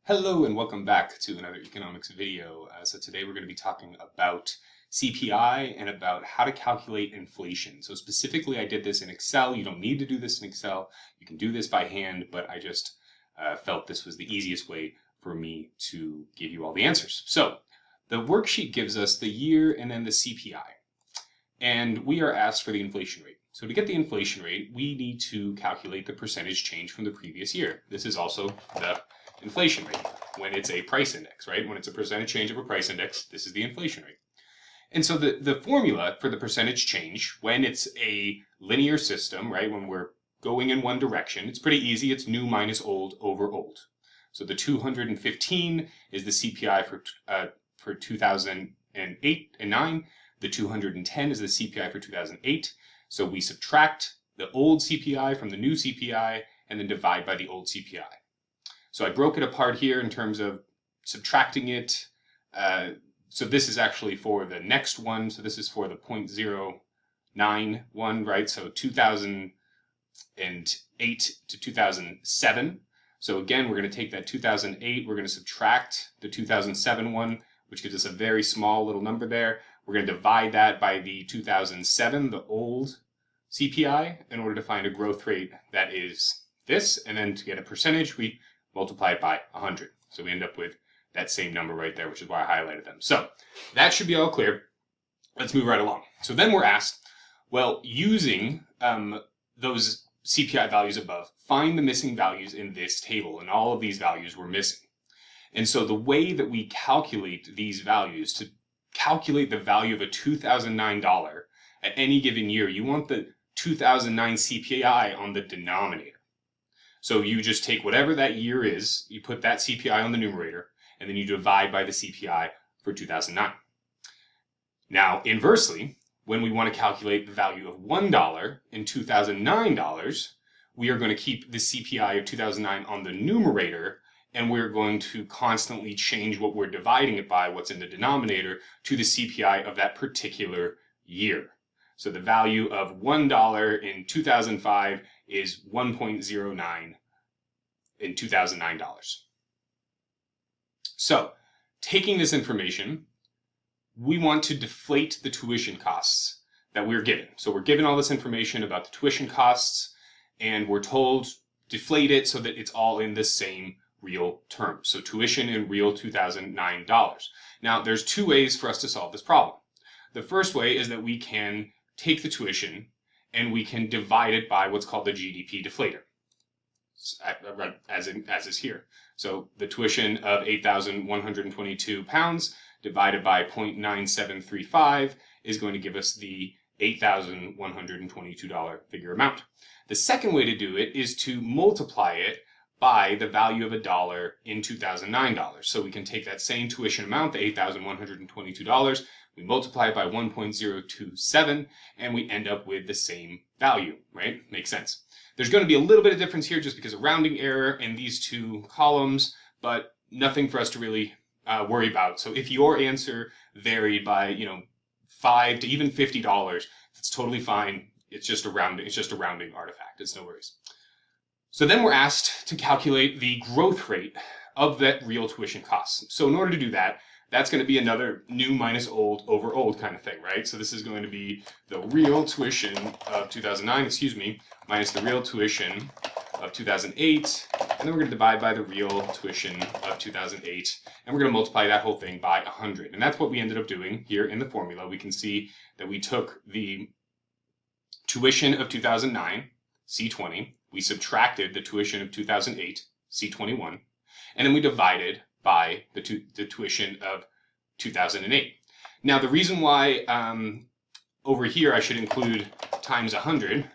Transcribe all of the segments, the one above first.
Hello and welcome back to another economics video. So today we're going to be talking about CPI and about how to calculate inflation. So specifically I did this in Excel. You don't need to do this in Excel. You can do this by hand, but I just felt this was the easiest way for me to give you all the answers. So the worksheet gives us the year and then the CPI. And we are asked for the inflation rate. So to get the inflation rate, we need to calculate the percentage change from the previous year. This is also the inflation rate when it's a price index, right? When it's a percentage change of a price index, this is the inflation rate. And so the formula for the percentage change, when it's a linear system, right, when we're going in one direction, it's pretty easy. It's new minus old over old. So the 215 is the CPI for 2008 and 9. The 210 is the CPI for 2008. So we subtract the old CPI from the new CPI and then divide by the old CPI. So I broke it apart here in terms of subtracting it. So this is actually for the next one. So this is for the 0.091, right? So 2008 to 2007. So again, we're going to take that 2008, we're going to subtract the 2007 one, which gives us a very small little number there. We're going to divide that by the 2007, the old CPI, in order to find a growth rate that is this. And then to get a percentage, we multiply it by 100. So we end up with that same number right there, which is why I highlighted them. So that should be all clear. Let's move right along. So then we're asked, well, using those CPI values above, find the missing values in this table. And all of these values were missing. And so the way that we calculate these values, to calculate the value of a $2009 at any given year, you want the 2009 CPI on the denominator. So you just take whatever that year is, you put that CPI on the numerator, and then you divide by the CPI for 2009. Now, inversely, when we want to calculate the value of $1 in 2009 dollars, we are going to keep the CPI of 2009 on the numerator, and we're going to constantly change what we're dividing it by, what's in the denominator, to the CPI of that particular year. So the value of $1 in 2005 is 1.09 in 2009 dollars. So, taking this information, we want to deflate the tuition costs that we're given. So we're given all this information about the tuition costs, and we're told deflate it so that it's all in the same real terms. So tuition in real 2009 dollars. Now, there's two ways for us to solve this problem. The first way is that we can take the tuition and we can divide it by what's called the GDP deflator, as is here. So the tuition of 8,122 pounds divided by 0.9735 is going to give us the $8,122 figure amount. The second way to do it is to multiply it by the value of $1 in 2009 dollars. So we can take that same tuition amount, the $8,122, we multiply it by 1.027, and we end up with the same value, right? Makes sense. There's going to be a little bit of difference here just because of rounding error in these two columns, but nothing for us to really worry about. So if your answer varied by, $5 to even $50, that's totally fine. It's just a rounding artifact. It's no worries. So then we're asked to calculate the growth rate of that real tuition cost. So in order to do that, that's going to be another new minus old over old kind of thing, right? So this is going to be the real tuition of 2009, minus the real tuition of 2008, and then we're going to divide by the real tuition of 2008, and we're going to multiply that whole thing by 100. And that's what we ended up doing here in the formula. We can see that we took the tuition of 2009, C20, we subtracted the tuition of 2008, C21, and then we divided by the tuition of 2008. Now, the reason why over here I should include times 100,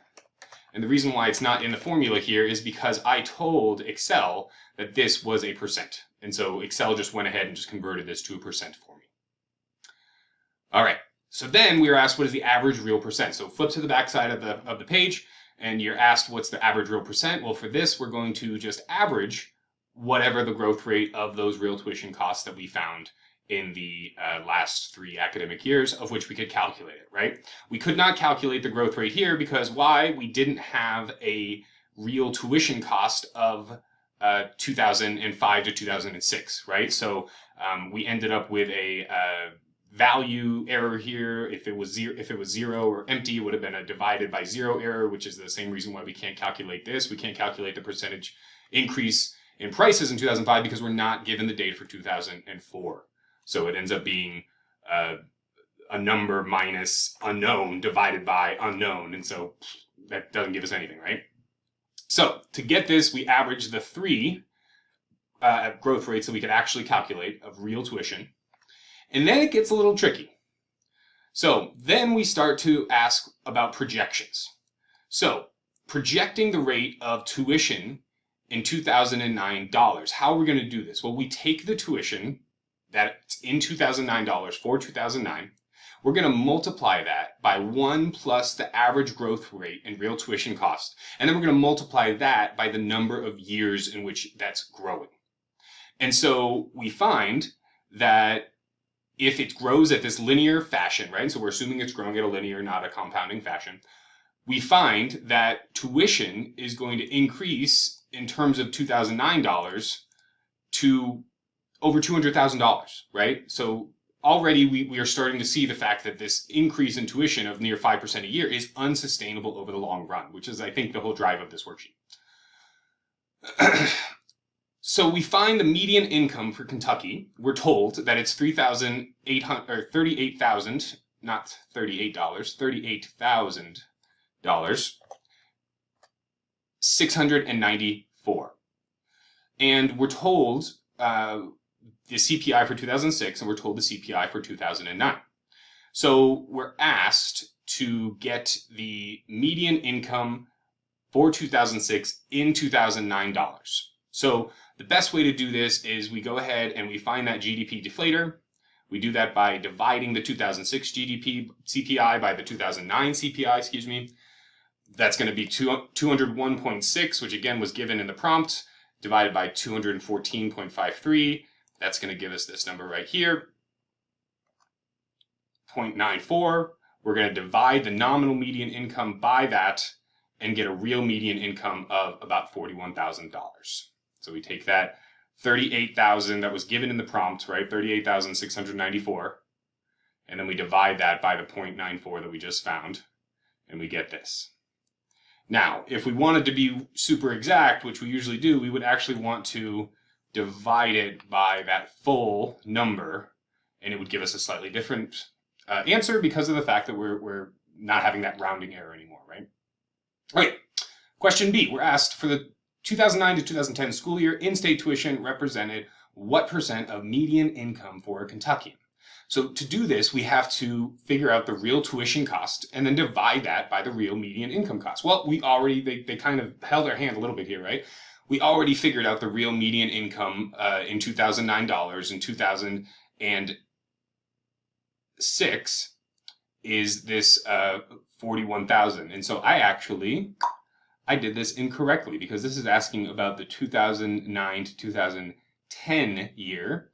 and the reason why it's not in the formula here is because I told Excel that this was a percent. And so Excel just went ahead and just converted this to a percent for me. All right, so then we were asked what is the average real percent. So flip to the back side of the page, and you're asked what's the average real percent. Well, for this, we're going to just average whatever the growth rate of those real tuition costs that we found in the last 3 academic years, of which we could calculate it, right? We could not calculate the growth rate here because why? We didn't have a real tuition cost of 2005 to 2006, right? So we ended up with a value error here. If it was zero or empty, it would have been a divided by zero error, which is the same reason why we can't calculate this. We can't calculate the percentage increase in prices in 2005 because we're not given the data for 2004. So it ends up being a number minus unknown divided by unknown. And so that doesn't give us anything, right? So to get this, we average the three growth rates that we could actually calculate of real tuition. And then it gets a little tricky. So then we start to ask about projections. So projecting the rate of tuition in 2009 dollars. How are we going to do this? Well, we take the tuition that's in 2009 dollars for 2009. We're going to multiply that by 1 plus the average growth rate in real tuition cost. And then we're going to multiply that by the number of years in which that's growing. And so we find that if it grows at this linear fashion, right? So we're assuming it's growing at a linear, not a compounding fashion. We find that tuition is going to increase in terms of 2009 dollars to over $200,000, right? So already we are starting to see the fact that this increase in tuition of near 5% a year is unsustainable over the long run, which is, I think, the whole drive of this worksheet. So we find the median income for Kentucky. We're told that it's $38,000, not $38, $38,000, 694. And we're told the CPI for 2006, and we're told the CPI for 2009. So we're asked to get the median income for 2006 in 2009 dollars. So the best way to do this is we go ahead and we find that GDP deflator. We do that by dividing the 2006 CPI by the 2009 CPI, That's going to be 201.6, which again was given in the prompt, divided by 214.53. That's going to give us this number right here, 0.94. We're going to divide the nominal median income by that and get a real median income of about $41,000. So we take that 38,000 that was given in the prompt, right? 38,694. And then we divide that by the 0.94 that we just found, and we get this. Now, if we wanted to be super exact, which we usually do, we would actually want to divide it by that full number, and it would give us a slightly different answer because of the fact that we're not having that rounding error anymore, right? All right, question B. We're asked for the 2009 to 2010 school year, in-state tuition represented what percent of median income for a Kentuckian? So to do this, we have to figure out the real tuition cost and then divide that by the real median income cost. Well, they kind of held our hand a little bit here, right? We already figured out the real median income in 2009 dollars. In 2006 is this 41,000. And so I did this incorrectly because this is asking about the 2009 to 2010 year.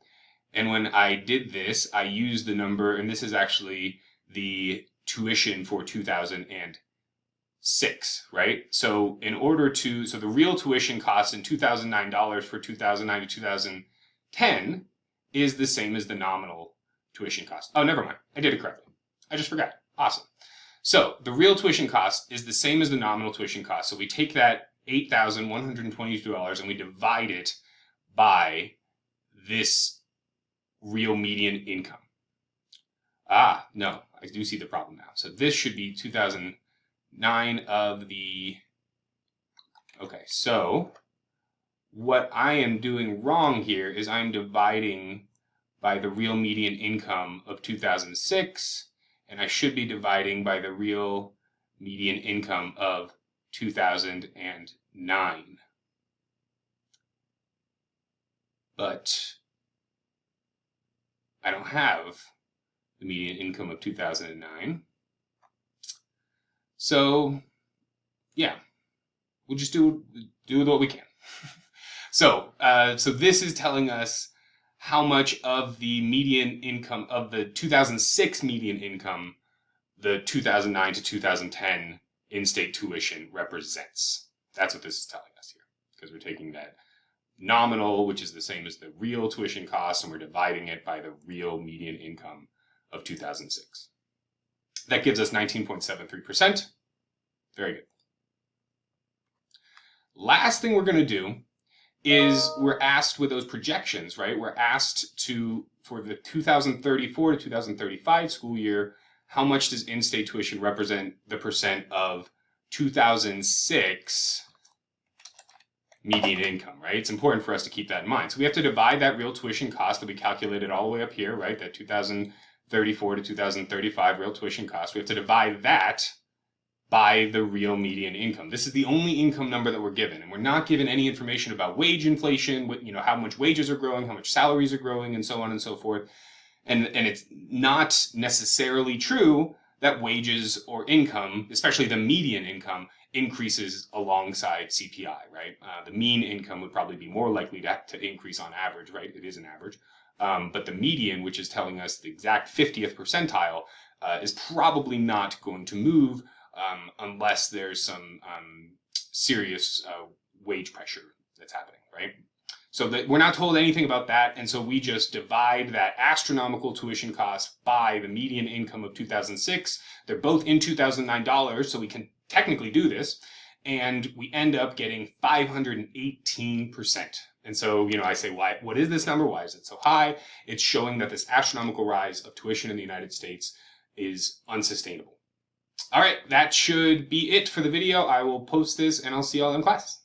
And when I did this, I used the number, and this is actually the tuition for 2006, right? So so the real tuition cost in 2009 dollars for 2009 to 2010 is the same as the nominal tuition cost. Oh, never mind. I did it correctly. I just forgot. Awesome. So the real tuition cost is the same as the nominal tuition cost. So we take that $8,122 and we divide it by this real median income. No, I do see the problem now. So this should be 2009 of the... Okay, so what I am doing wrong here is I'm dividing by the real median income of 2006, and I should be dividing by the real median income of 2009. But I don't have the median income of 2009. So, yeah, we'll just do what we can. So this is telling us how much of the median income of the 2006 median income the 2009 to 2010 in-state tuition represents. That's what this is telling us here, because we're taking that nominal, which is the same as the real tuition cost, and we're dividing it by the real median income of 2006. That gives us 19.73%. Very good. Last thing we're going to do is we're asked with those projections, right? We're asked to, for the 2034 to 2035 school year, how much does in-state tuition represent the percent of 2006 median income, right? It's important for us to keep that in mind. So we have to divide that real tuition cost that we calculated all the way up here, right? That 2034 to 2035 real tuition cost. We have to divide that by the real median income. This is the only income number that we're given, and we're not given any information about wage inflation, how much wages are growing, how much salaries are growing, and so on and so forth. And it's not necessarily true that wages or income, especially the median income, increases alongside CPI, right? The mean income would probably be more likely to increase on average, right? It is an average. But the median, which is telling us the exact 50th percentile, is probably not going to move unless there's some serious wage pressure that's happening, right? So that we're not told anything about that, and so we just divide that astronomical tuition cost by the median income of 2006. They're both in 2009 dollars, so we can technically do this, and we end up getting 518%. And so, I say, why? What is this number? Why is it so high? It's showing that this astronomical rise of tuition in the United States is unsustainable. All right, that should be it for the video. I will post this, and I'll see y'all in class.